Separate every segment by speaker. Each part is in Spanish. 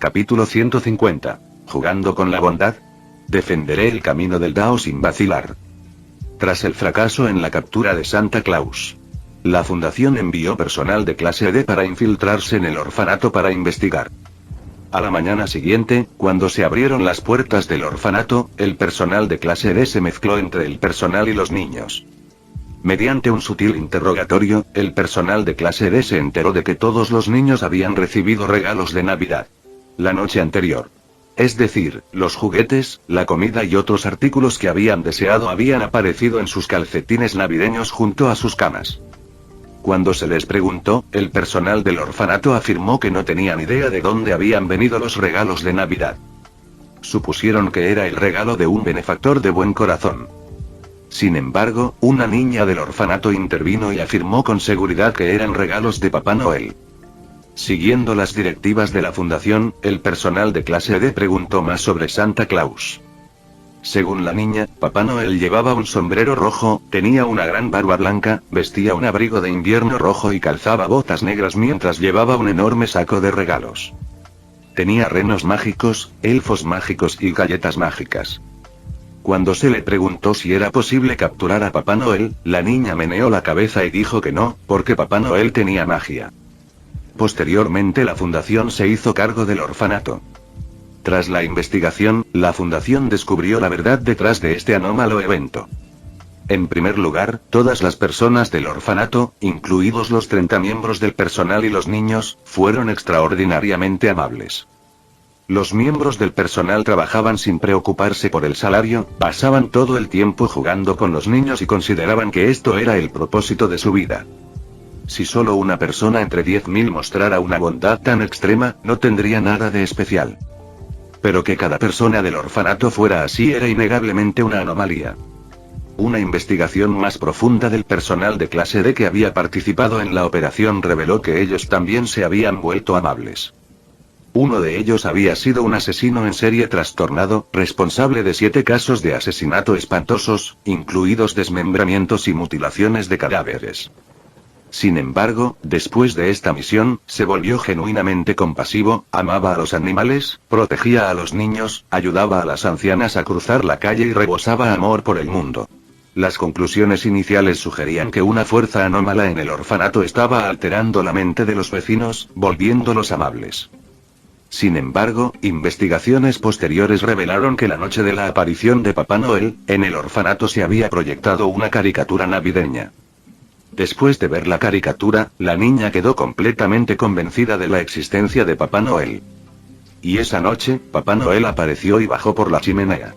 Speaker 1: Capítulo 150. ¿Jugando con la bondad? Defenderé el camino del Dao sin vacilar. Tras el fracaso en la captura de Santa Claus, la fundación envió personal de clase D para infiltrarse en el orfanato para investigar. A la mañana siguiente, cuando se abrieron las puertas del orfanato, el personal de clase D se mezcló entre el personal y los niños. Mediante un sutil interrogatorio, el personal de clase D se enteró de que todos los niños habían recibido regalos de Navidad la noche anterior. Es decir, los juguetes, la comida y otros artículos que habían deseado habían aparecido en sus calcetines navideños junto a sus camas. Cuando se les preguntó, el personal del orfanato afirmó que no tenían idea de dónde habían venido los regalos de Navidad. Supusieron que era el regalo de un benefactor de buen corazón. Sin embargo, una niña del orfanato intervino y afirmó con seguridad que eran regalos de Papá Noel. Siguiendo las directivas de la fundación, el personal de clase D preguntó más sobre Santa Claus. Según la niña, Papá Noel llevaba un sombrero rojo, tenía una gran barba blanca, vestía un abrigo de invierno rojo y calzaba botas negras mientras llevaba un enorme saco de regalos. Tenía renos mágicos, elfos mágicos y galletas mágicas. Cuando se le preguntó si era posible capturar a Papá Noel, la niña meneó la cabeza y dijo que no, porque Papá Noel tenía magia. Posteriormente la fundación se hizo cargo del orfanato. Tras la investigación, la fundación descubrió la verdad detrás de este anómalo evento. En primer lugar, todas las personas del orfanato, incluidos los 30 miembros del personal y los niños, fueron extraordinariamente amables. Los miembros del personal trabajaban sin preocuparse por el salario, pasaban todo el tiempo jugando con los niños y consideraban que esto era el propósito de su vida. Si solo una persona entre 10.000 mostrara una bondad tan extrema, no tendría nada de especial. Pero que cada persona del orfanato fuera así era innegablemente una anomalía. Una investigación más profunda del personal de clase D que había participado en la operación reveló que ellos también se habían vuelto amables. Uno de ellos había sido un asesino en serie trastornado, responsable de 7 casos de asesinato espantosos, incluidos desmembramientos y mutilaciones de cadáveres. Sin embargo, después de esta misión, se volvió genuinamente compasivo, amaba a los animales, protegía a los niños, ayudaba a las ancianas a cruzar la calle y rebosaba amor por el mundo. Las conclusiones iniciales sugerían que una fuerza anómala en el orfanato estaba alterando la mente de los vecinos, volviéndolos amables. Sin embargo, investigaciones posteriores revelaron que la noche de la aparición de Papá Noel, en el orfanato se había proyectado una caricatura navideña. Después de ver la caricatura, la niña quedó completamente convencida de la existencia de Papá Noel. Y esa noche, Papá Noel apareció y bajó por la chimenea.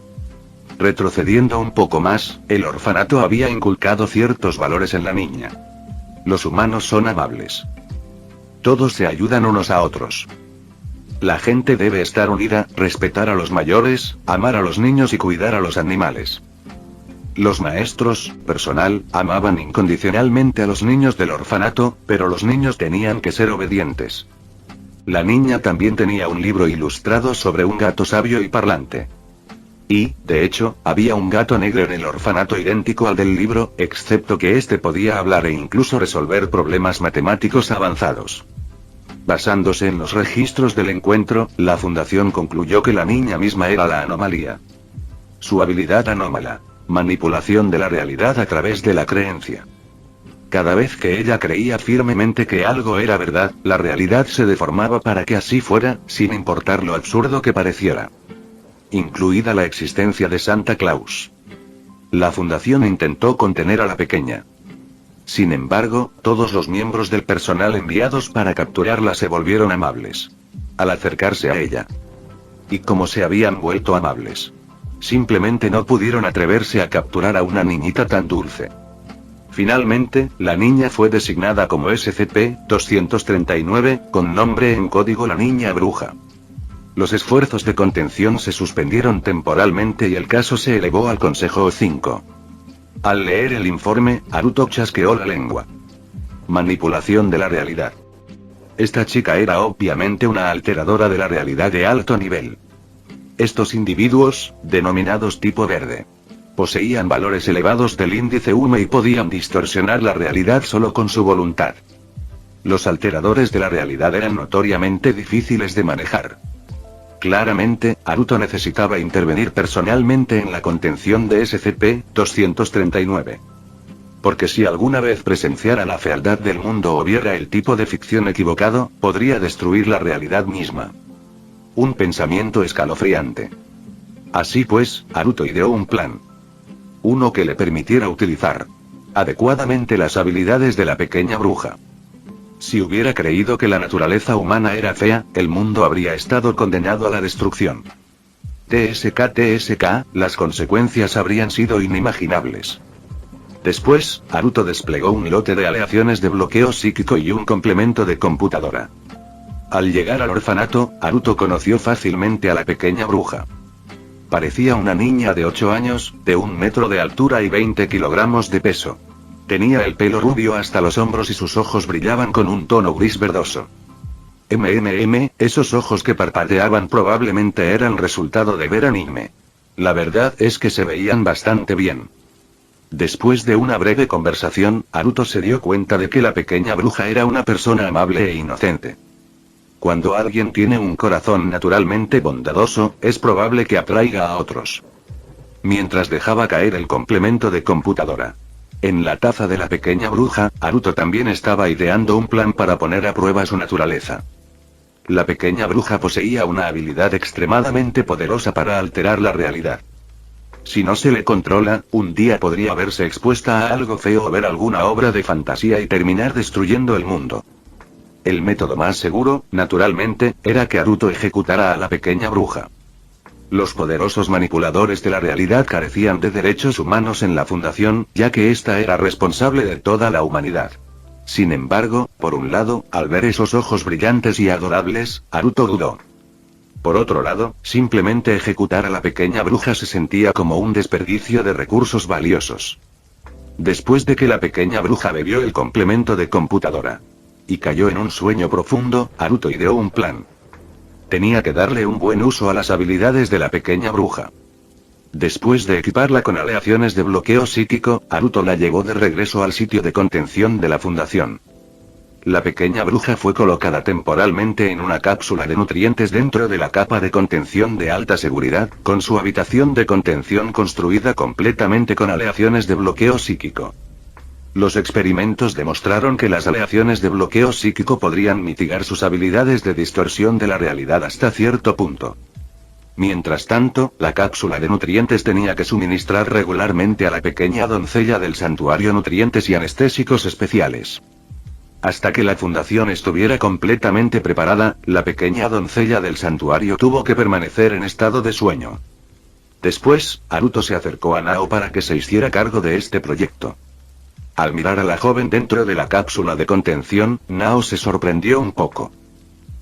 Speaker 1: Retrocediendo un poco más, el orfanato había inculcado ciertos valores en la niña. Los humanos son amables. Todos se ayudan unos a otros. La gente debe estar unida, respetar a los mayores, amar a los niños y cuidar a los animales. Los maestros, personal, amaban incondicionalmente a los niños del orfanato, pero los niños tenían que ser obedientes. La niña también tenía un libro ilustrado sobre un gato sabio y parlante. Y, de hecho, había un gato negro en el orfanato idéntico al del libro, excepto que este podía hablar e incluso resolver problemas matemáticos avanzados. Basándose en los registros del encuentro, la fundación concluyó que la niña misma era la anomalía. Su habilidad anómala. Manipulación de la realidad a través de la creencia. Cada vez que ella creía firmemente que algo era verdad, la realidad se deformaba para que así fuera, sin importar lo absurdo que pareciera. Incluida la existencia de Santa Claus. La fundación intentó contener a la pequeña. Sin embargo, todos los miembros del personal enviados para capturarla se volvieron amables. Al acercarse a ella. Y como se habían vuelto amables. Simplemente no pudieron atreverse a capturar a una niñita tan dulce. Finalmente, la niña fue designada como SCP-239, con nombre en código la Niña Bruja. Los esfuerzos de contención se suspendieron temporalmente y el caso se elevó al Consejo O5. Al leer el informe, Haruto chasqueó la lengua. Manipulación de la realidad. Esta chica era obviamente una alteradora de la realidad de alto nivel. Estos individuos, denominados tipo verde, poseían valores elevados del índice UME y podían distorsionar la realidad solo con su voluntad. Los alteradores de la realidad eran notoriamente difíciles de manejar. Claramente, Haruto necesitaba intervenir personalmente en la contención de SCP-239. Porque si alguna vez presenciara la fealdad del mundo o viera el tipo de ficción equivocado, podría destruir la realidad misma. Un pensamiento escalofriante. Así pues, Haruto ideó un plan. Uno que le permitiera utilizar adecuadamente las habilidades de la pequeña bruja. Si hubiera creído que la naturaleza humana era fea, el mundo habría estado condenado a la destrucción. TSK, las consecuencias habrían sido inimaginables. Después, Haruto desplegó un lote de aleaciones de bloqueo psíquico y un complemento de computadora. Al llegar al orfanato, Haruto conoció fácilmente a la pequeña bruja. Parecía una niña de 8 años, de 1 metro de altura y 20 kilogramos de peso. Tenía el pelo rubio hasta los hombros y sus ojos brillaban con un tono gris verdoso. Esos ojos que parpadeaban probablemente eran resultado de ver anime. La verdad es que se veían bastante bien. Después de una breve conversación, Haruto se dio cuenta de que la pequeña bruja era una persona amable e inocente. Cuando alguien tiene un corazón naturalmente bondadoso, es probable que atraiga a otros. Mientras dejaba caer el complemento de computadora en la taza de la pequeña bruja, Haruto también estaba ideando un plan para poner a prueba su naturaleza. La pequeña bruja poseía una habilidad extremadamente poderosa para alterar la realidad. Si no se le controla, un día podría verse expuesta a algo feo o ver alguna obra de fantasía y terminar destruyendo el mundo. El método más seguro, naturalmente, era que Haruto ejecutara a la pequeña bruja. Los poderosos manipuladores de la realidad carecían de derechos humanos en la fundación, ya que ésta era responsable de toda la humanidad. Sin embargo, por un lado, al ver esos ojos brillantes y adorables, Haruto dudó. Por otro lado, simplemente ejecutar a la pequeña bruja se sentía como un desperdicio de recursos valiosos. Después de que la pequeña bruja bebió el complemento de computadora y cayó en un sueño profundo, Haruto ideó un plan. Tenía que darle un buen uso a las habilidades de la pequeña bruja. Después de equiparla con aleaciones de bloqueo psíquico, Haruto la llevó de regreso al sitio de contención de la fundación. La pequeña bruja fue colocada temporalmente en una cápsula de nutrientes dentro de la capa de contención de alta seguridad, con su habitación de contención construida completamente con aleaciones de bloqueo psíquico. Los experimentos demostraron que las aleaciones de bloqueo psíquico podrían mitigar sus habilidades de distorsión de la realidad hasta cierto punto. Mientras tanto, la cápsula de nutrientes tenía que suministrar regularmente a la pequeña doncella del santuario nutrientes y anestésicos especiales. Hasta que la fundación estuviera completamente preparada, la pequeña doncella del santuario tuvo que permanecer en estado de sueño. Después, Haruto se acercó a Nao para que se hiciera cargo de este proyecto. Al mirar a la joven dentro de la cápsula de contención, Nao se sorprendió un poco.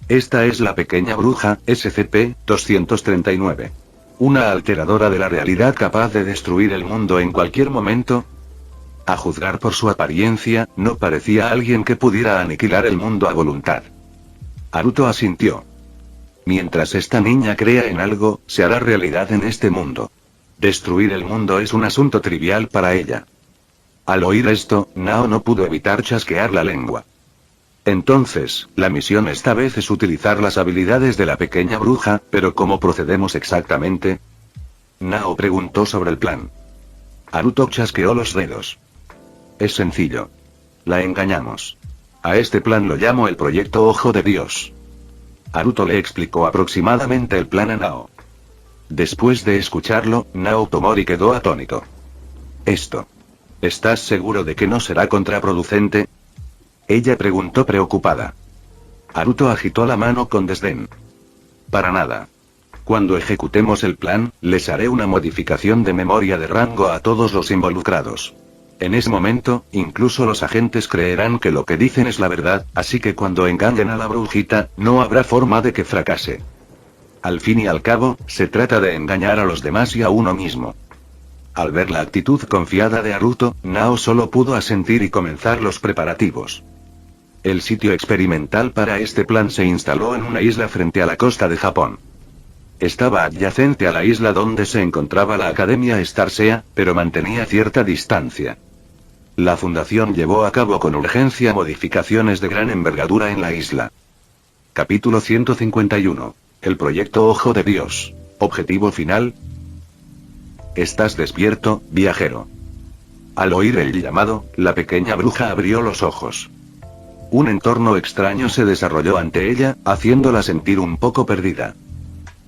Speaker 1: Esta es la pequeña bruja, SCP-239. Una alteradora de la realidad capaz de destruir el mundo en cualquier momento. A juzgar por su apariencia, no parecía alguien que pudiera aniquilar el mundo a voluntad. Haruto asintió. Mientras esta niña crea en algo, se hará realidad en este mundo. Destruir el mundo es un asunto trivial para ella. Al oír esto, Nao no pudo evitar chasquear la lengua. Entonces, la misión esta vez es utilizar las habilidades de la pequeña bruja, pero ¿cómo procedemos exactamente? Nao preguntó sobre el plan. Haruto chasqueó los dedos. Es sencillo. La engañamos. A este plan lo llamo el proyecto Ojo de Dios. Haruto le explicó aproximadamente el plan a Nao. Después de escucharlo, Nao Tomori quedó atónito. ¿Estás seguro de que no será contraproducente? Ella preguntó preocupada. Haruto agitó la mano con desdén. Para nada. Cuando ejecutemos el plan, les haré una modificación de memoria de rango a todos los involucrados. En ese momento, incluso los agentes creerán que lo que dicen es la verdad, así que cuando engañen a la brujita, no habrá forma de que fracase. Al fin y al cabo, se trata de engañar a los demás y a uno mismo. Al ver la actitud confiada de Haruto, Nao solo pudo asentir y comenzar los preparativos. El sitio experimental para este plan se instaló en una isla frente a la costa de Japón. Estaba adyacente a la isla donde se encontraba la Academia Starsea, pero mantenía cierta distancia. La fundación llevó a cabo con urgencia modificaciones de gran envergadura en la isla. Capítulo 151. El proyecto Ojo de Dios. Objetivo final. ¿Estás despierto, viajero? Al oír el llamado, la pequeña bruja abrió los ojos. Un entorno extraño se desarrolló ante ella, haciéndola sentir un poco perdida.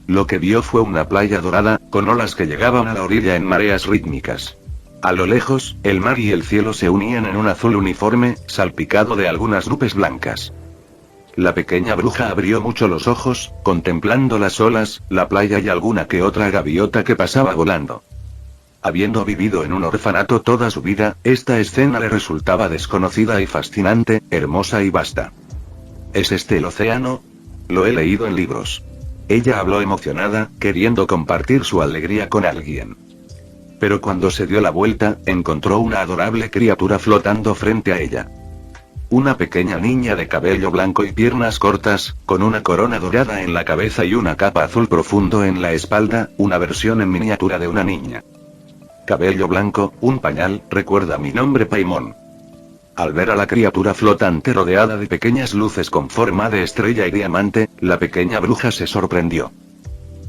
Speaker 1: Lo que vio fue una playa dorada, con olas que llegaban a la orilla en mareas rítmicas. A lo lejos, el mar y el cielo se unían en un azul uniforme, salpicado de algunas nubes blancas. La pequeña bruja abrió mucho los ojos, contemplando las olas, la playa y alguna que otra gaviota que pasaba volando. Habiendo vivido en un orfanato toda su vida, esta escena le resultaba desconocida y fascinante, hermosa y vasta. ¿Es este el océano? Lo he leído en libros. Ella habló emocionada, queriendo compartir su alegría con alguien. Pero cuando se dio la vuelta, encontró una adorable criatura flotando frente a ella. Una pequeña niña de cabello blanco y piernas cortas, con una corona dorada en la cabeza y una capa azul profundo en la espalda, una versión en miniatura de una niña. Cabello blanco, un pañal, recuerda mi nombre Paimon. Al ver a la criatura flotante rodeada de pequeñas luces con forma de estrella y diamante, la pequeña bruja se sorprendió.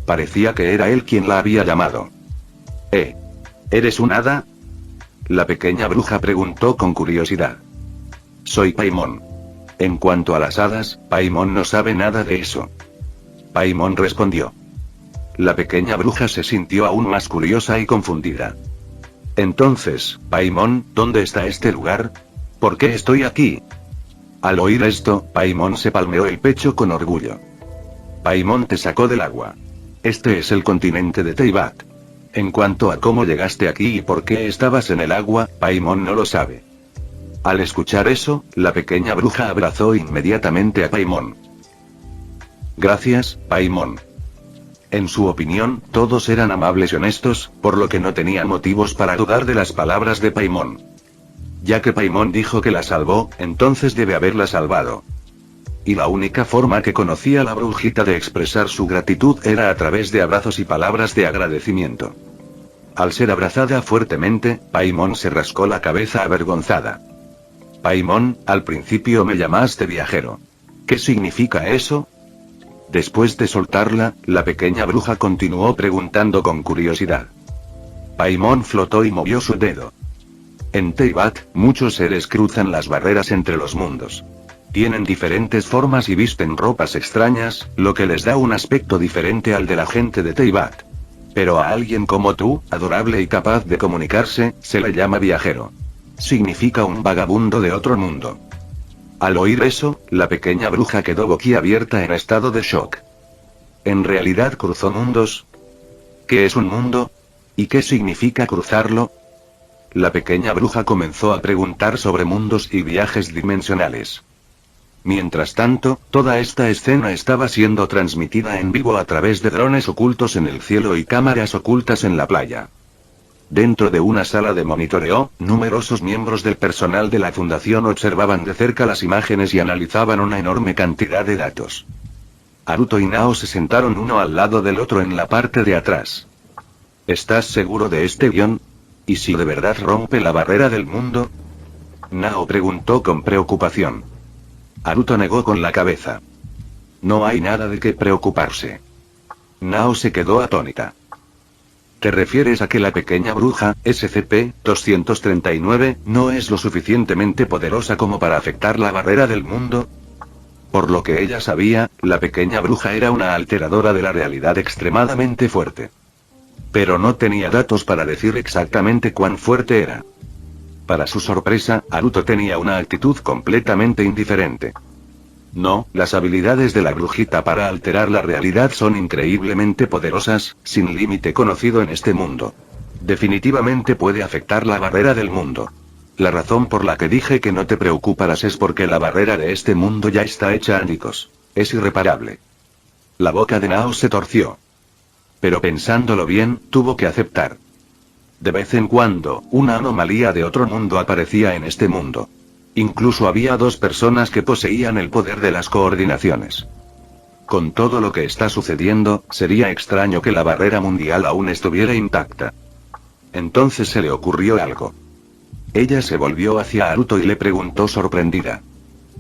Speaker 1: Parecía que era él quien la había llamado. ¿Eres un hada? La pequeña bruja preguntó con curiosidad. Soy Paimon. En cuanto a las hadas, Paimon no sabe nada de eso. Paimon respondió. La pequeña bruja se sintió aún más curiosa y confundida. Entonces, Paimon, ¿dónde está este lugar? ¿Por qué estoy aquí? Al oír esto, Paimon se palmeó el pecho con orgullo. Paimon te sacó del agua. Este es el continente de Teyvat. En cuanto a cómo llegaste aquí y por qué estabas en el agua, Paimon no lo sabe. Al escuchar eso, la pequeña bruja abrazó inmediatamente a Paimon. Gracias, Paimon. En su opinión, todos eran amables y honestos, por lo que no tenía motivos para dudar de las palabras de Paimon. Ya que Paimon dijo que la salvó, entonces debe haberla salvado. Y la única forma que conocía la brujita de expresar su gratitud era a través de abrazos y palabras de agradecimiento. Al ser abrazada fuertemente, Paimon se rascó la cabeza avergonzada. Paimon, al principio me llamaste viajero. ¿Qué significa eso? Después de soltarla, la pequeña bruja continuó preguntando con curiosidad. Paimon flotó y movió su dedo. En Teyvat, muchos seres cruzan las barreras entre los mundos. Tienen diferentes formas y visten ropas extrañas, lo que les da un aspecto diferente al de la gente de Teyvat. Pero a alguien como tú, adorable y capaz de comunicarse, se le llama viajero. Significa un vagabundo de otro mundo. Al oír eso, la pequeña bruja quedó boquiabierta en estado de shock. ¿En realidad cruzó mundos? ¿Qué es un mundo? ¿Y qué significa cruzarlo? La pequeña bruja comenzó a preguntar sobre mundos y viajes dimensionales. Mientras tanto, toda esta escena estaba siendo transmitida en vivo a través de drones ocultos en el cielo y cámaras ocultas en la playa. Dentro de una sala de monitoreo, numerosos miembros del personal de la fundación observaban de cerca las imágenes y analizaban una enorme cantidad de datos. Haruto y Nao se sentaron uno al lado del otro en la parte de atrás. ¿Estás seguro de este guión? ¿Y si de verdad rompe la barrera del mundo? Nao preguntó con preocupación. Haruto negó con la cabeza. No hay nada de qué preocuparse. Nao se quedó atónita. ¿Te refieres a que la pequeña bruja, SCP-239, no es lo suficientemente poderosa como para afectar la barrera del mundo? Por lo que ella sabía, la pequeña bruja era una alteradora de la realidad extremadamente fuerte. Pero no tenía datos para decir exactamente cuán fuerte era. Para su sorpresa, Haruto tenía una actitud completamente indiferente. No, las habilidades de la brujita para alterar la realidad son increíblemente poderosas, sin límite conocido en este mundo. Definitivamente puede afectar la barrera del mundo. La razón por la que dije que no te preocuparas es porque la barrera de este mundo ya está hecha añicos. Es irreparable. La boca de Nao se torció. Pero pensándolo bien, tuvo que aceptar. De vez en cuando, una anomalía de otro mundo aparecía en este mundo. Incluso había dos personas que poseían el poder de las coordinaciones. Con todo lo que está sucediendo, sería extraño que la barrera mundial aún estuviera intacta. Entonces se le ocurrió algo. Ella se volvió hacia Haruto y le preguntó sorprendida.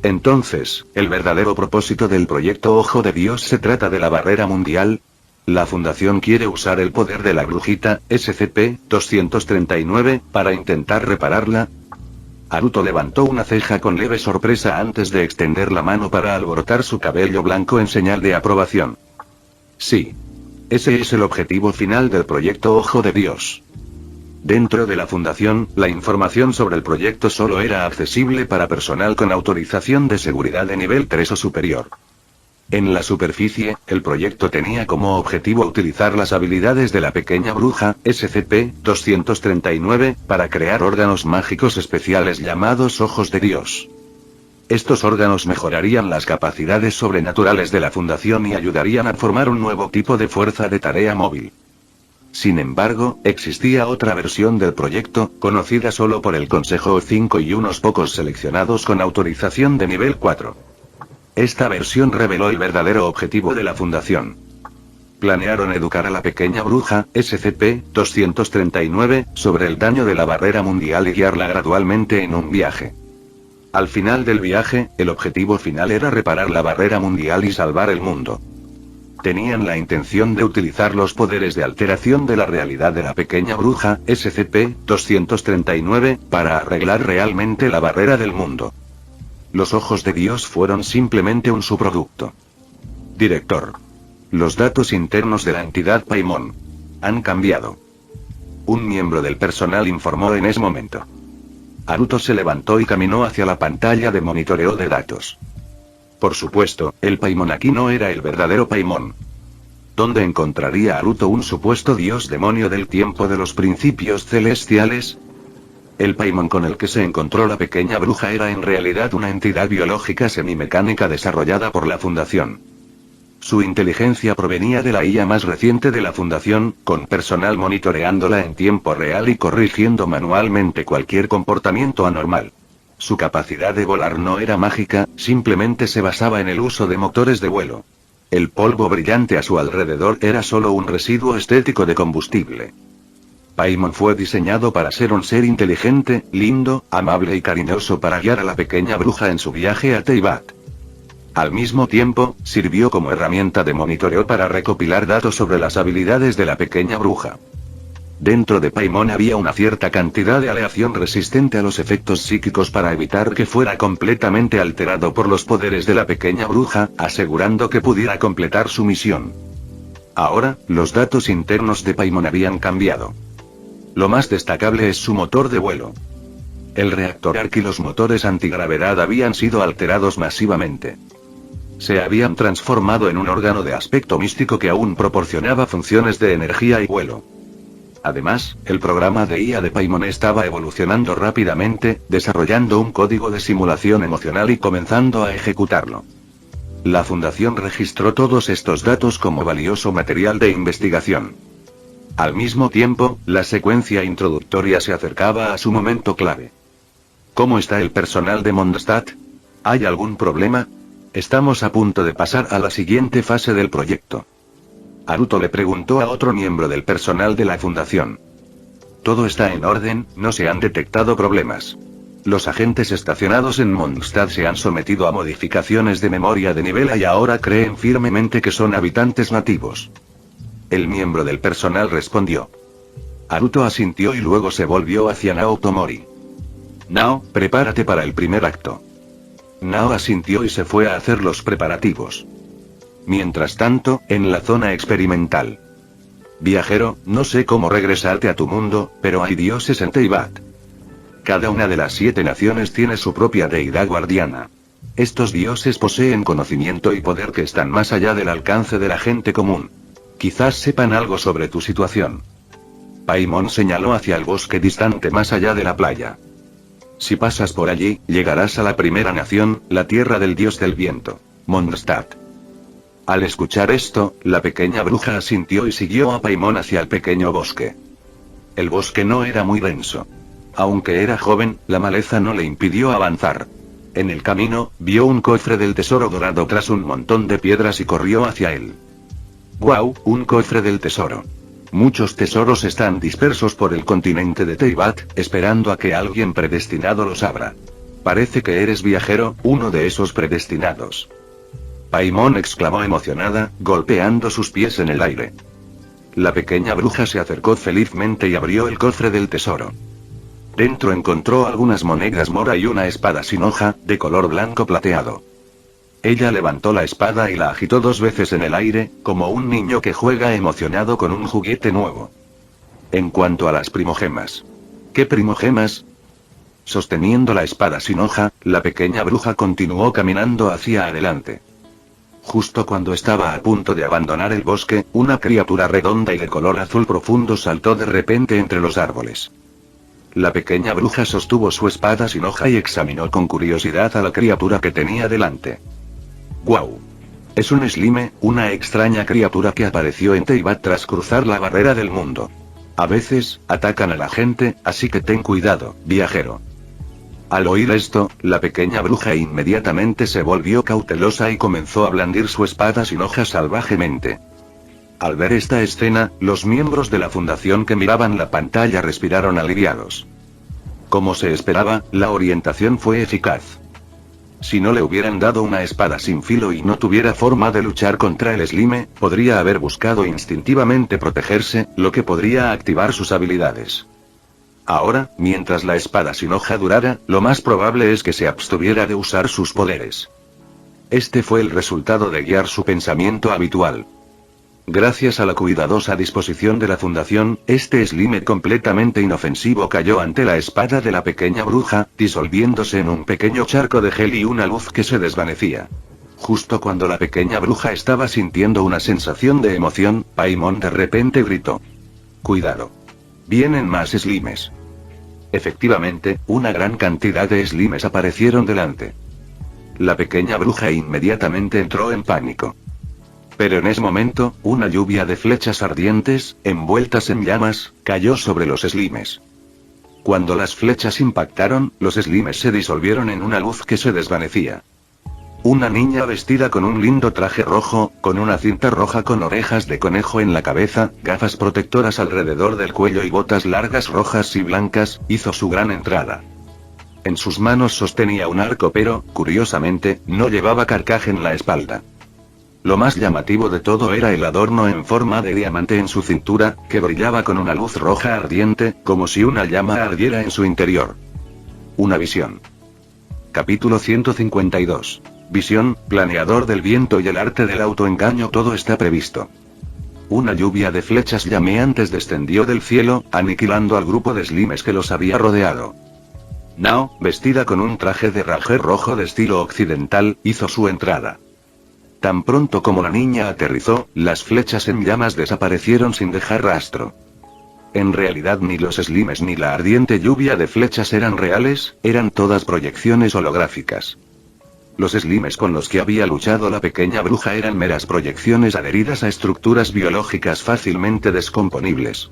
Speaker 1: Entonces, ¿el verdadero propósito del proyecto Ojo de Dios se trata de la barrera mundial? La Fundación quiere usar el poder de la brujita, SCP-239, para intentar repararla. Haruto levantó una ceja con leve sorpresa antes de extender la mano para alborotar su cabello blanco en señal de aprobación. Sí. Ese es el objetivo final del proyecto Ojo de Dios. Dentro de la Fundación, la información sobre el proyecto solo era accesible para personal con autorización de seguridad de nivel 3 o superior. En la superficie, el proyecto tenía como objetivo utilizar las habilidades de la pequeña bruja, SCP-239, para crear órganos mágicos especiales llamados Ojos de Dios. Estos órganos mejorarían las capacidades sobrenaturales de la Fundación y ayudarían a formar un nuevo tipo de fuerza de tarea móvil. Sin embargo, existía otra versión del proyecto, conocida solo por el Consejo 5 y unos pocos seleccionados con autorización de nivel 4. Esta versión reveló el verdadero objetivo de la Fundación. Planearon educar a la pequeña bruja, SCP-239, sobre el daño de la barrera mundial y guiarla gradualmente en un viaje. Al final del viaje, el objetivo final era reparar la barrera mundial y salvar el mundo. Tenían la intención de utilizar los poderes de alteración de la realidad de la pequeña bruja, SCP-239, para arreglar realmente la barrera del mundo. Los Ojos de Dios fueron simplemente un subproducto. Director. Los datos internos de la entidad Paimon han cambiado. Un miembro del personal informó en ese momento. Haruto se levantó y caminó hacia la pantalla de monitoreo de datos. Por supuesto, el Paimon aquí no era el verdadero Paimon. ¿Dónde encontraría Haruto un supuesto dios demonio del tiempo de los principios celestiales? El Paimon con el que se encontró la pequeña bruja era en realidad una entidad biológica semimecánica desarrollada por la Fundación. Su inteligencia provenía de la IA más reciente de la Fundación, con personal monitoreándola en tiempo real y corrigiendo manualmente cualquier comportamiento anormal. Su capacidad de volar no era mágica, simplemente se basaba en el uso de motores de vuelo. El polvo brillante a su alrededor era solo un residuo estético de combustible. Paimon fue diseñado para ser un ser inteligente, lindo, amable y cariñoso para guiar a la pequeña bruja en su viaje a Teyvat. Al mismo tiempo, sirvió como herramienta de monitoreo para recopilar datos sobre las habilidades de la pequeña bruja. Dentro de Paimon había una cierta cantidad de aleación resistente a los efectos psíquicos para evitar que fuera completamente alterado por los poderes de la pequeña bruja, asegurando que pudiera completar su misión. Ahora, los datos internos de Paimon habían cambiado. Lo más destacable es su motor de vuelo. El reactor arc y los motores antigravedad habían sido alterados masivamente. Se habían transformado en un órgano de aspecto místico que aún proporcionaba funciones de energía y vuelo. Además, el programa de IA de Paimon estaba evolucionando rápidamente, desarrollando un código de simulación emocional y comenzando a ejecutarlo. La Fundación registró todos estos datos como valioso material de investigación. Al mismo tiempo, la secuencia introductoria se acercaba a su momento clave. ¿Cómo está el personal de Mondstadt? ¿Hay algún problema? Estamos a punto de pasar a la siguiente fase del proyecto. Haruto le preguntó a otro miembro del personal de la Fundación. Todo está en orden, no se han detectado problemas. Los agentes estacionados en Mondstadt se han sometido a modificaciones de memoria de nivel A y ahora creen firmemente que son habitantes nativos. El miembro del personal respondió. Haruto asintió y luego se volvió hacia Naoto Mori. Nao, prepárate para el primer acto. Nao asintió y se fue a hacer los preparativos. Mientras tanto, en la zona experimental. Viajero, no sé cómo regresarte a tu mundo, pero hay dioses en Teyvat. Cada una de las 7 naciones tiene su propia deidad guardiana. Estos dioses poseen conocimiento y poder que están más allá del alcance de la gente común. Quizás sepan algo sobre tu situación. Paimon señaló hacia el bosque distante más allá de la playa. Si pasas por allí, llegarás a la primera nación, la tierra del dios del viento, Mondstadt. Al escuchar esto, la pequeña bruja asintió y siguió a Paimon hacia el pequeño bosque. El bosque no era muy denso. Aunque era joven, la maleza no le impidió avanzar. En el camino, vio un cofre del tesoro dorado tras un montón de piedras y corrió hacia él. ¡Guau! Un cofre del tesoro. Muchos tesoros están dispersos por el continente de Teyvat, esperando a que alguien predestinado los abra. Parece que eres viajero, uno de esos predestinados. Paimon exclamó emocionada, golpeando sus pies en el aire. La pequeña bruja se acercó felizmente y abrió el cofre del tesoro. Dentro encontró algunas monedas mora y una espada sin hoja, de color blanco plateado. Ella levantó la espada y la agitó 2 veces en el aire, como un niño que juega emocionado con un juguete nuevo. En cuanto a las primogemas. ¿Qué primogemas? Sosteniendo la espada sin hoja, la pequeña bruja continuó caminando hacia adelante. Justo cuando estaba a punto de abandonar el bosque, una criatura redonda y de color azul profundo saltó de repente entre los árboles. La pequeña bruja sostuvo su espada sin hoja y examinó con curiosidad a la criatura que tenía delante. ¡Guau! Es un slime, una extraña criatura que apareció en Teyvat tras cruzar la barrera del mundo. A veces, atacan a la gente, así que ten cuidado, viajero. Al oír esto, la pequeña bruja inmediatamente se volvió cautelosa y comenzó a blandir su espada sin hoja salvajemente. Al ver esta escena, los miembros de la fundación que miraban la pantalla respiraron aliviados. Como se esperaba, la orientación fue eficaz. Si no le hubieran dado una espada sin filo y no tuviera forma de luchar contra el slime, podría haber buscado instintivamente protegerse, lo que podría activar sus habilidades. Ahora, mientras la espada sin hoja durara, lo más probable es que se abstuviera de usar sus poderes. Este fue el resultado de guiar su pensamiento habitual. Gracias a la cuidadosa disposición de la fundación, este slime completamente inofensivo cayó ante la espada de la pequeña bruja, disolviéndose en un pequeño charco de gel y una luz que se desvanecía. Justo cuando la pequeña bruja estaba sintiendo una sensación de emoción, Paimon de repente gritó: ¡Cuidado! ¡Vienen más slimes! Efectivamente, una gran cantidad de slimes aparecieron delante. La pequeña bruja inmediatamente entró en pánico. Pero en ese momento, una lluvia de flechas ardientes, envueltas en llamas, cayó sobre los slimes. Cuando las flechas impactaron, los slimes se disolvieron en una luz que se desvanecía. Una niña vestida con un lindo traje rojo, con una cinta roja con orejas de conejo en la cabeza, gafas protectoras alrededor del cuello y botas largas rojas y blancas, hizo su gran entrada. En sus manos sostenía un arco pero, curiosamente, no llevaba carcaj en la espalda. Lo más llamativo de todo era el adorno en forma de diamante en su cintura, que brillaba con una luz roja ardiente, como si una llama ardiera en su interior. Una visión. Capítulo 152. Visión, planeador del viento y el arte del autoengaño. Todo está previsto. Una lluvia de flechas llameantes descendió del cielo, aniquilando al grupo de slimes que los había rodeado. Nao, vestida con un traje de raje rojo de estilo occidental, hizo su entrada. Tan pronto como la niña aterrizó, las flechas en llamas desaparecieron sin dejar rastro. En realidad ni los slimes ni la ardiente lluvia de flechas eran reales, eran todas proyecciones holográficas. Los slimes con los que había luchado la pequeña bruja eran meras proyecciones adheridas a estructuras biológicas fácilmente descomponibles.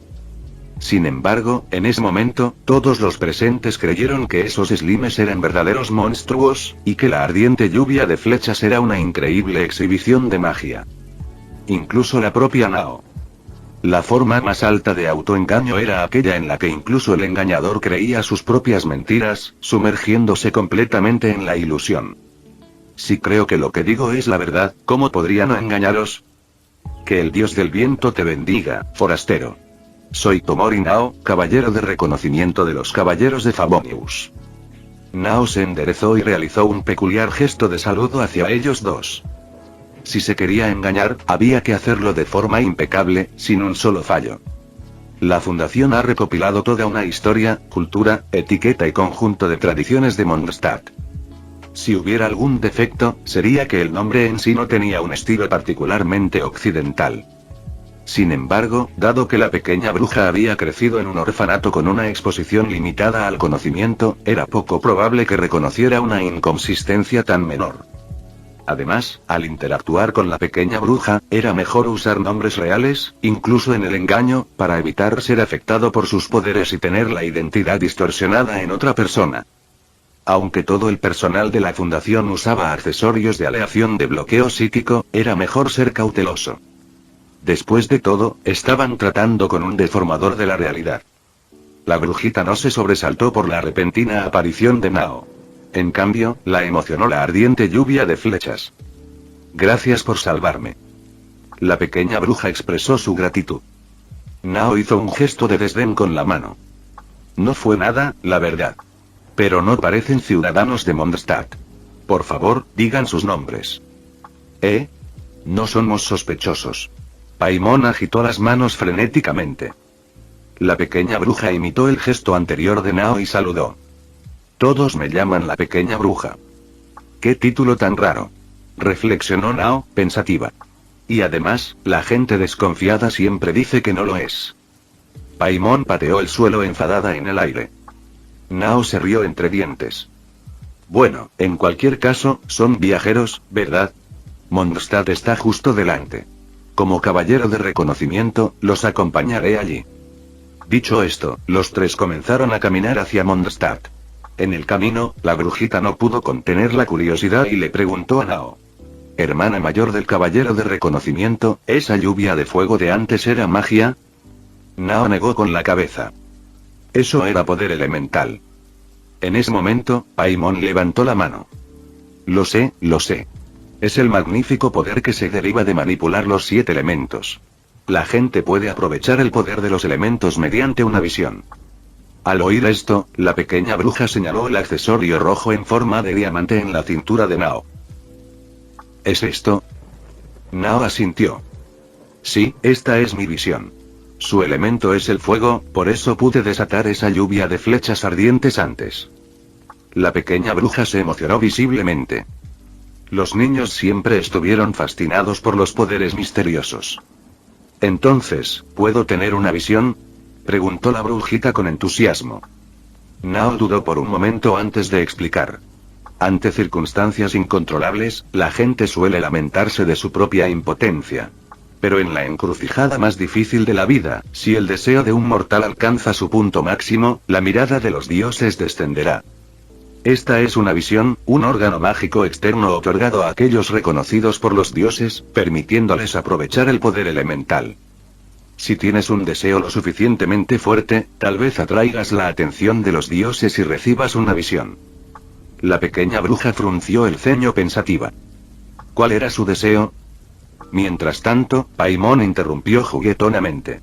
Speaker 1: Sin embargo, en ese momento, todos los presentes creyeron que esos slimes eran verdaderos monstruos, y que la ardiente lluvia de flechas era una increíble exhibición de magia. Incluso la propia Nao. La forma más alta de autoengaño era aquella en la que incluso el engañador creía sus propias mentiras, sumergiéndose completamente en la ilusión. Si creo que lo que digo es la verdad, ¿cómo podría no engañaros? Que el dios del viento te bendiga, forastero. Soy Tomori Nao, caballero de reconocimiento de los caballeros de Favonius. Nao se enderezó y realizó un peculiar gesto de saludo hacia ellos dos. Si se quería engañar, había que hacerlo de forma impecable, sin un solo fallo. La fundación ha recopilado toda una historia, cultura, etiqueta y conjunto de tradiciones de Mondstadt. Si hubiera algún defecto, sería que el nombre en sí no tenía un estilo particularmente occidental. Sin embargo, dado que la pequeña bruja había crecido en un orfanato con una exposición limitada al conocimiento, era poco probable que reconociera una inconsistencia tan menor. Además, al interactuar con la pequeña bruja, era mejor usar nombres reales, incluso en el engaño, para evitar ser afectado por sus poderes y tener la identidad distorsionada en otra persona. Aunque todo el personal de la fundación usaba accesorios de aleación de bloqueo psíquico, era mejor ser cauteloso. Después de todo, estaban tratando con un deformador de la realidad. La brujita no se sobresaltó por la repentina aparición de Nao. En cambio, la emocionó la ardiente lluvia de flechas. Gracias por salvarme. La pequeña bruja expresó su gratitud. Nao hizo un gesto de desdén con la mano. No fue nada, la verdad. Pero no parecen ciudadanos de Mondstadt. Por favor, digan sus nombres. No somos sospechosos. Paimon agitó las manos frenéticamente. La pequeña bruja imitó el gesto anterior de Nao y saludó. Todos me llaman la pequeña bruja. ¿Qué título tan raro? Reflexionó Nao, pensativa. Y además, la gente desconfiada siempre dice que no lo es. Paimon pateó el suelo enfadada en el aire. Nao se rió entre dientes. Bueno, en cualquier caso, son viajeros, ¿verdad? Mondstadt está justo delante. Como caballero de reconocimiento, los acompañaré allí. Dicho esto, los tres comenzaron a caminar hacia Mondstadt. En el camino, la brujita no pudo contener la curiosidad y le preguntó a Nao. Hermana mayor del caballero de reconocimiento, ¿esa lluvia de fuego de antes era magia? Nao negó con la cabeza. Eso era poder elemental. En ese momento, Paimon levantó la mano. Lo sé, lo sé. Es el magnífico poder que se deriva de manipular los 7 elementos. La gente puede aprovechar el poder de los elementos mediante una visión. Al oír esto, la pequeña bruja señaló el accesorio rojo en forma de diamante en la cintura de Nao. ¿Es esto? Nao asintió. Sí, esta es mi visión. Su elemento es el fuego, por eso pude desatar esa lluvia de flechas ardientes antes. La pequeña bruja se emocionó visiblemente. Los niños siempre estuvieron fascinados por los poderes misteriosos. Entonces, ¿puedo tener una visión? Preguntó la brujita con entusiasmo. Nao dudó por un momento antes de explicar. Ante circunstancias incontrolables, la gente suele lamentarse de su propia impotencia. Pero en la encrucijada más difícil de la vida, si el deseo de un mortal alcanza su punto máximo, la mirada de los dioses descenderá. Esta es una visión, un órgano mágico externo otorgado a aquellos reconocidos por los dioses, permitiéndoles aprovechar el poder elemental. Si tienes un deseo lo suficientemente fuerte, tal vez atraigas la atención de los dioses y recibas una visión. La pequeña bruja frunció el ceño pensativa. ¿Cuál era su deseo? Mientras tanto, Paimon interrumpió juguetonamente.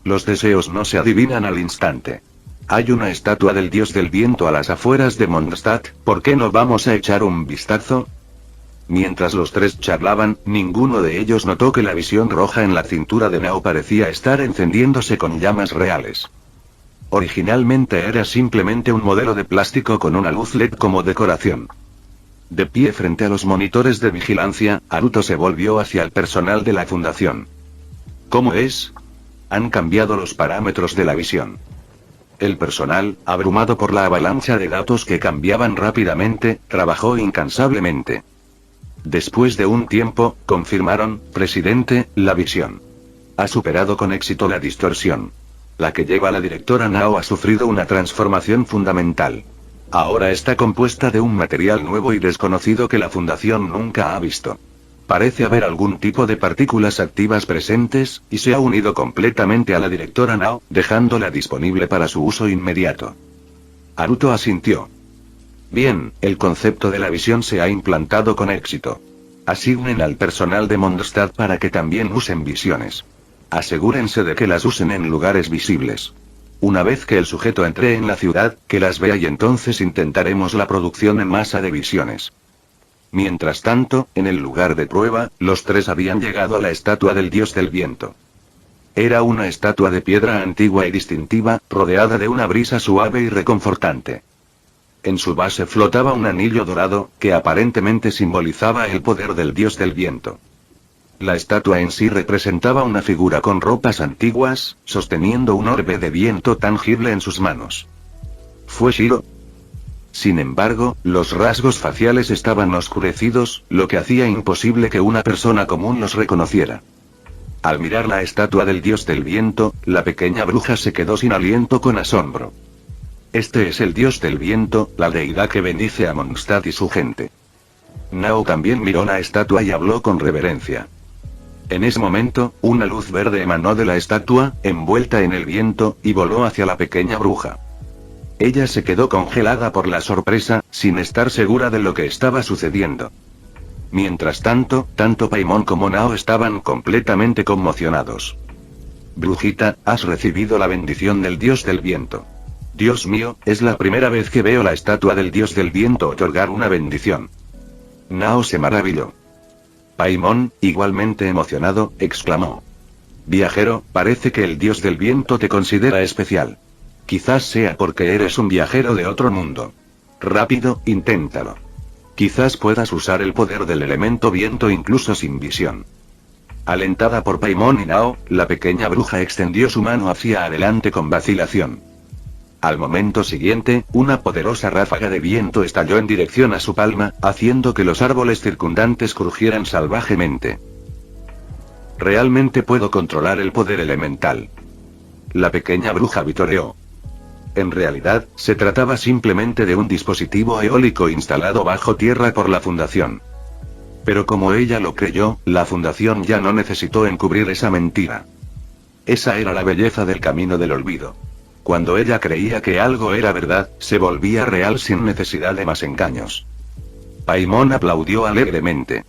Speaker 1: Los deseos no se adivinan al instante. Hay una estatua del dios del viento a las afueras de Mondstadt, ¿por qué no vamos a echar un vistazo? Mientras los tres charlaban, ninguno de ellos notó que la visión roja en la cintura de Nao parecía estar encendiéndose con llamas reales. Originalmente era simplemente un modelo de plástico con una luz LED como decoración. De pie frente a los monitores de vigilancia, Haruto se volvió hacia el personal de la fundación. ¿Cómo es? Han cambiado los parámetros de la visión. El personal, abrumado por la avalancha de datos que cambiaban rápidamente, trabajó incansablemente. Después de un tiempo, confirmaron, presidente, la visión. Ha superado con éxito la distorsión. La que lleva la directora Nao ha sufrido una transformación fundamental. Ahora está compuesta de un material nuevo y desconocido que la fundación nunca ha visto. Parece haber algún tipo de partículas activas presentes, y se ha unido completamente a la directora Nao, dejándola disponible para su uso inmediato. Haruto asintió. Bien, el concepto de la visión se ha implantado con éxito. Asignen al personal de Mondstadt para que también usen visiones. Asegúrense de que las usen en lugares visibles. Una vez que el sujeto entre en la ciudad, que las vea y entonces intentaremos la producción en masa de visiones. Mientras tanto, en el lugar de prueba, los tres habían llegado a la estatua del dios del viento. Era una estatua de piedra antigua y distintiva, rodeada de una brisa suave y reconfortante. En su base flotaba un anillo dorado, que aparentemente simbolizaba el poder del dios del viento. La estatua en sí representaba una figura con ropas antiguas, sosteniendo un orbe de viento tangible en sus manos. ¿Fue Shiro? Sin embargo, los rasgos faciales estaban oscurecidos, lo que hacía imposible que una persona común los reconociera. Al mirar la estatua del dios del viento, la pequeña bruja se quedó sin aliento con asombro. Este es el dios del viento, la deidad que bendice a Mondstadt y su gente. Nao también miró la estatua y habló con reverencia. En ese momento, una luz verde emanó de la estatua, envuelta en el viento, y voló hacia la pequeña bruja. Ella se quedó congelada por la sorpresa, sin estar segura de lo que estaba sucediendo. Mientras tanto, tanto Paimon como Nao estaban completamente conmocionados. Brujita, has recibido la bendición del dios del viento. Dios mío, es la primera vez que veo la estatua del dios del viento otorgar una bendición. Nao se maravilló. Paimon, igualmente emocionado, exclamó. Viajero, parece que el dios del viento te considera especial. Quizás sea porque eres un viajero de otro mundo. Rápido, inténtalo. Quizás puedas usar el poder del elemento viento incluso sin visión. Alentada por Paimon y Nao, la pequeña bruja extendió su mano hacia adelante con vacilación. Al momento siguiente, una poderosa ráfaga de viento estalló en dirección a su palma, haciendo que los árboles circundantes crujieran salvajemente. Realmente puedo controlar el poder elemental. La pequeña bruja vitoreó. En realidad, se trataba simplemente de un dispositivo eólico instalado bajo tierra por la Fundación. Pero como ella lo creyó, la Fundación ya no necesitó encubrir esa mentira. Esa era la belleza del camino del olvido. Cuando ella creía que algo era verdad, se volvía real sin necesidad de más engaños. Paimon aplaudió alegremente.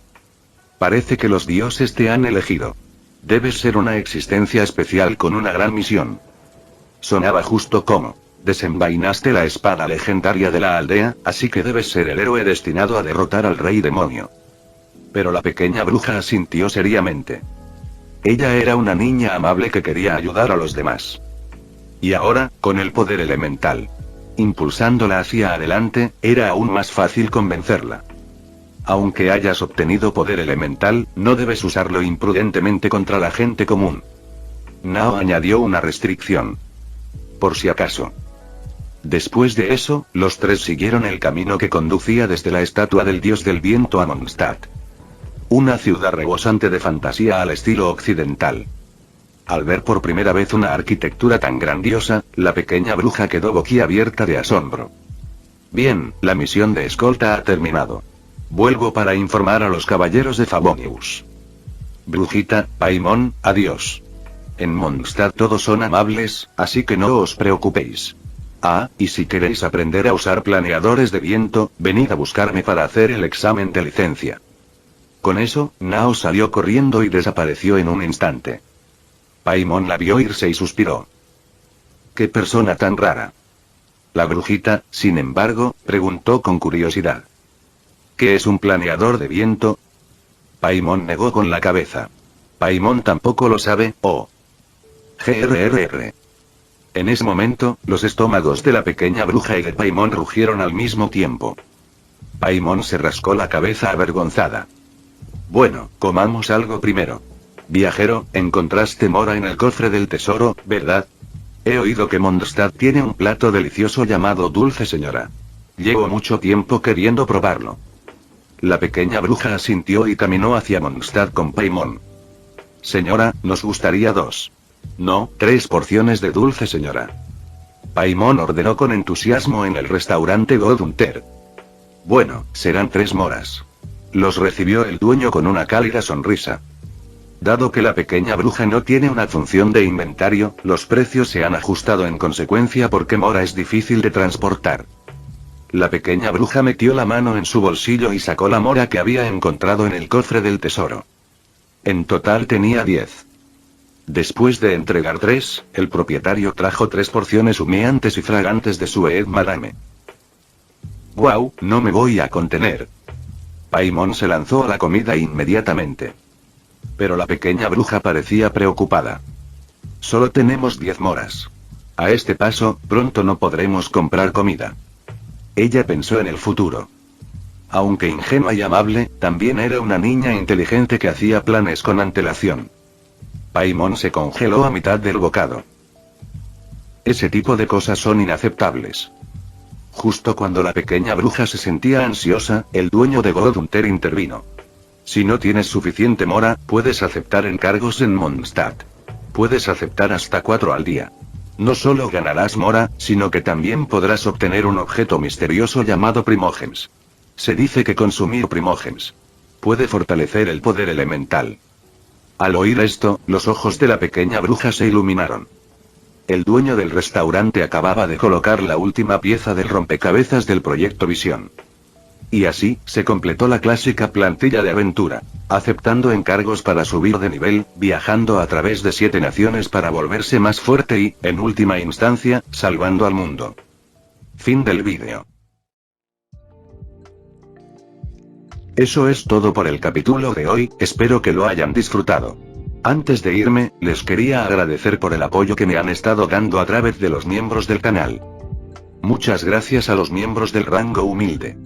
Speaker 1: Parece que los dioses te han elegido. Debes ser una existencia especial con una gran misión. Sonaba justo como: desenvainaste la espada legendaria de la aldea, así que debes ser el héroe destinado a derrotar al rey demonio. Pero la pequeña bruja asintió seriamente. Ella era una niña amable que quería ayudar a los demás. Y ahora, con el poder elemental, impulsándola hacia adelante, era aún más fácil convencerla. Aunque hayas obtenido poder elemental, no debes usarlo imprudentemente contra la gente común. Nao añadió una restricción. Por si acaso. Después de eso, los tres siguieron el camino que conducía desde la estatua del dios del viento a Mondstadt. Una ciudad rebosante de fantasía al estilo occidental. Al ver por primera vez una arquitectura tan grandiosa, la pequeña bruja quedó boquiabierta de asombro. Bien, la misión de escolta ha terminado. Vuelvo para informar a los caballeros de Favonius. Brujita, Paimon, adiós. En Mondstadt todos son amables, así que no os preocupéis. Ah, y si queréis aprender a usar planeadores de viento, venid a buscarme para hacer el examen de licencia. Con eso, Nao salió corriendo y desapareció en un instante. Paimon la vio irse y suspiró. ¡Qué persona tan rara! La brujita, sin embargo, preguntó con curiosidad. ¿Qué es un planeador de viento? Paimon negó con la cabeza. Paimon tampoco lo sabe, oh. GRRR. En ese momento, los estómagos de la pequeña bruja y de Paimon rugieron al mismo tiempo. Paimon se rascó la cabeza avergonzada. Bueno, comamos algo primero. Viajero, encontraste mora en el cofre del tesoro, ¿verdad? He oído que Mondstadt tiene un plato delicioso llamado dulce señora. Llevo mucho tiempo queriendo probarlo. La pequeña bruja asintió y caminó hacia Mondstadt con Paimon. Señora, nos gustaría 2. No, 3 porciones de dulce señora. Paimon ordenó con entusiasmo en el restaurante Godunter. Bueno, serán 3 moras. Los recibió el dueño con una cálida sonrisa. Dado que la pequeña bruja no tiene una función de inventario, los precios se han ajustado en consecuencia porque mora es difícil de transportar. La pequeña bruja metió la mano en su bolsillo y sacó la mora que había encontrado en el cofre del tesoro. En total tenía 10. Después de entregar 3, el propietario trajo 3 porciones humeantes y fragantes de su madame. ¡Guau! No me voy a contener. Paimon se lanzó a la comida inmediatamente. Pero la pequeña bruja parecía preocupada. Solo tenemos 10 moras. A este paso, pronto no podremos comprar comida. Ella pensó en el futuro. Aunque ingenua y amable, también era una niña inteligente que hacía planes con antelación. Paimon se congeló a mitad del bocado. Ese tipo de cosas son inaceptables. Justo cuando la pequeña bruja se sentía ansiosa, el dueño de Godunter intervino. Si no tienes suficiente mora, puedes aceptar encargos en Mondstadt. Puedes aceptar hasta 4 al día. No solo ganarás mora, sino que también podrás obtener un objeto misterioso llamado Primogems. Se dice que consumir Primogems puede fortalecer el poder elemental. Al oír esto, los ojos de la pequeña bruja se iluminaron. El dueño del restaurante acababa de colocar la última pieza del rompecabezas del proyecto Visión. Y así, se completó la clásica plantilla de aventura, aceptando encargos para subir de nivel, viajando a través de 7 naciones para volverse más fuerte y, en última instancia, salvando al mundo. Fin del vídeo. Eso es todo por el capítulo de hoy, espero que lo hayan disfrutado. Antes de irme, les quería agradecer por el apoyo que me han estado dando a través de los miembros del canal. Muchas gracias a los miembros del rango humilde.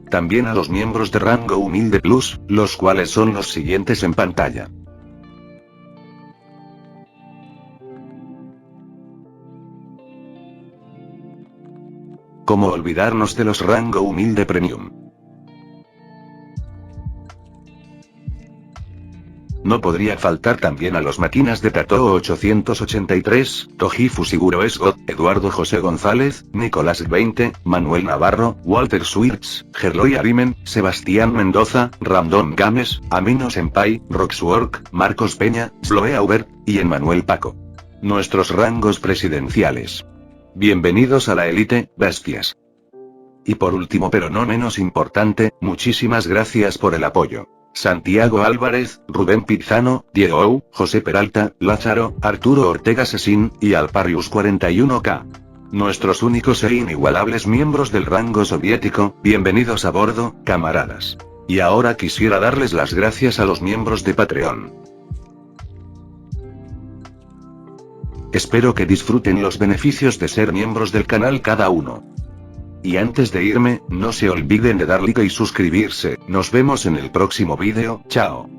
Speaker 1: También a los miembros de rango humilde plus, los cuales son los siguientes en pantalla. ¿Cómo olvidarnos de los rango humilde premium? No podría faltar también a los máquinas de Tato 883, Toji Fusiguro Esgot, Eduardo José González, Nicolás 20, Manuel Navarro, Walter Swirtz, Gerloy Arimen, Sebastián Mendoza, Random Games, Amino Senpai, Roxwork, Marcos Peña, Sloe Aubert, y Emmanuel Paco. Nuestros rangos presidenciales. Bienvenidos a la élite, bestias. Y por último pero no menos importante, muchísimas gracias por el apoyo. Santiago Álvarez, Rubén Pizano, Diego Ou, José Peralta, Lázaro, Arturo Ortega Sesín, y Alparius 41K. Nuestros únicos e inigualables miembros del rango soviético, bienvenidos a bordo, camaradas. Y ahora quisiera darles las gracias a los miembros de Patreon. Espero que disfruten los beneficios de ser miembros del canal cada uno. Y antes de irme, no se olviden de dar like y suscribirse, nos vemos en el próximo vídeo, chao.